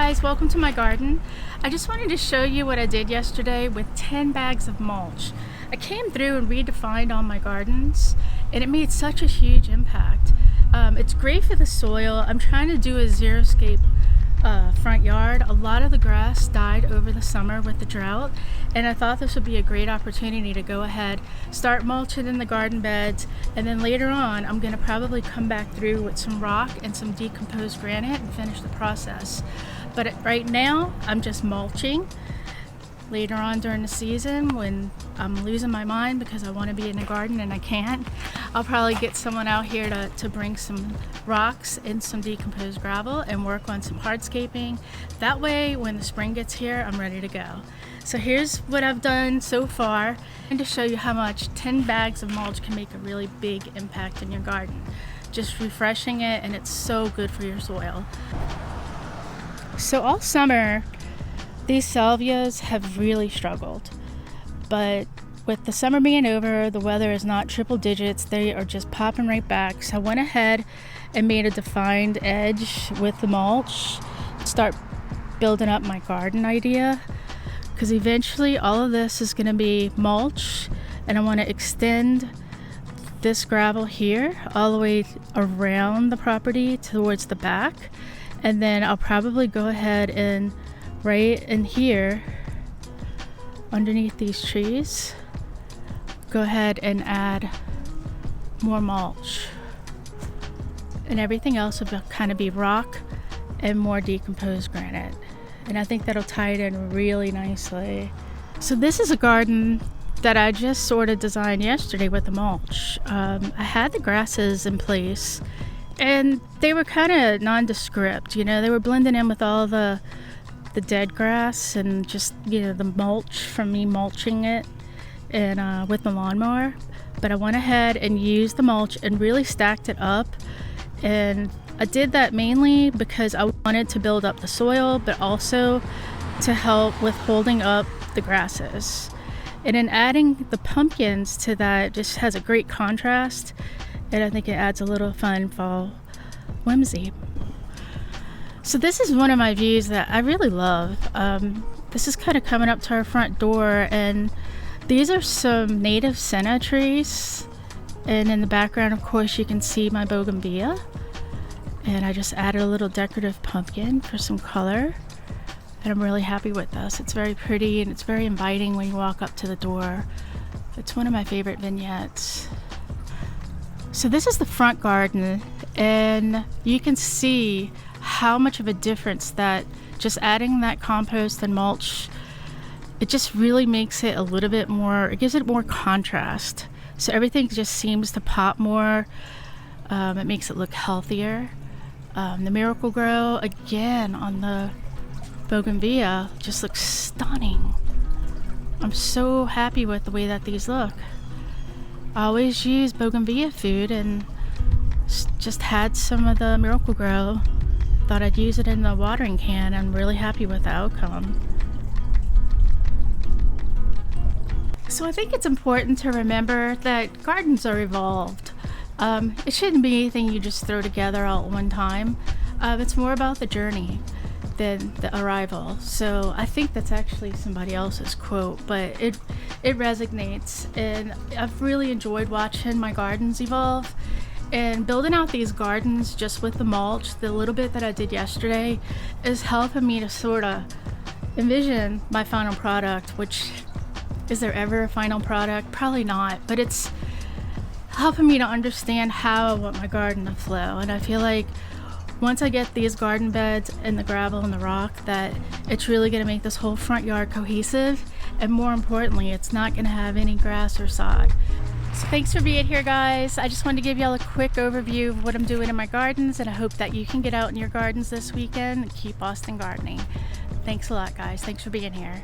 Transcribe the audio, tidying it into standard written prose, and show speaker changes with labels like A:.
A: guys, welcome to my garden. I just wanted to show you what I did yesterday with 10 bags of mulch. I came through and redefined all my gardens and it made such a huge impact. It's great for the soil. I'm trying to do a xeriscape front yard. A lot of the grass died over the summer with the drought, and I thought this would be a great opportunity to go ahead, start mulching in the garden beds, and then later on I'm going to probably come back through with some rock and some decomposed granite and finish the process. But right now I'm just mulching. Later on during the season, when I'm losing my mind because I want to be in the garden and I can't, I'll probably get someone out here to bring some rocks and some decomposed gravel and work on some hardscaping. That way, when the spring gets here, I'm ready to go. So here's what I've done so far, and to show you how much 10 bags of mulch can make a really big impact in your garden. Just refreshing it, and it's so good for your soil. So all summer, these salvias have really struggled, but with the summer being over, the weather is not triple digits. They are just popping right back. So I went ahead and made a defined edge with the mulch, start building up my garden idea, because eventually all of this is going to be mulch, and I want to extend this gravel here all the way around the property towards the back, and then I'll probably go ahead and right in here underneath these trees go ahead and add more mulch, and everything else will kind of be rock and more decomposed granite, and I think that'll tie it in really nicely. So this is a garden that I just sort of designed yesterday with the mulch. I had the grasses in place and they were kind of nondescript, you know, they were blending in with all the dead grass and just, you know, the mulch from me mulching it and with the lawnmower. But I went ahead and used the mulch and really stacked it up, and I did that mainly because I wanted to build up the soil, but also to help with holding up the grasses. And in adding the pumpkins to that, just has a great contrast, and I think it adds a little fun fall whimsy. So this is one of my views that I really love. This is kind of coming up to our front door, and these are some native senna trees. And in the background, of course, you can see my bougainvillea. And I just added a little decorative pumpkin for some color. And I'm really happy with this. It's very pretty and it's very inviting when you walk up to the door. It's one of my favorite vignettes. So this is the front garden, and you can see how much of a difference that just adding that compost and mulch, it just really makes it a little bit more, it gives it more contrast. So everything just seems to pop more. It makes it look healthier. The Miracle-Gro, again, on the bougainvillea, just looks stunning. I'm so happy with the way that these look. I always use bougainvillea food and just had some of the Miracle-Gro. Thought I'd use it in the watering can. I'm really happy with the outcome. So I think it's important to remember that gardens are evolved. It shouldn't be anything you just throw together all at one time. It's more about the journey than the arrival. So I think that's actually somebody else's quote, but it resonates, and I've really enjoyed watching my gardens evolve. And building out these gardens just with the mulch, the little bit that I did yesterday, is helping me to sort of envision my final product, which, is there ever a final product? Probably not, but it's helping me to understand how I want my garden to flow. And I feel like once I get these garden beds and the gravel and the rock, that it's really going to make this whole front yard cohesive, and more importantly, it's not going to have any grass or sod. So thanks for being here, guys. I just wanted to give y'all a quick overview of what I'm doing in my gardens, and I hope that you can get out in your gardens this weekend and keep Boston gardening. Thanks a lot, guys. Thanks for being here.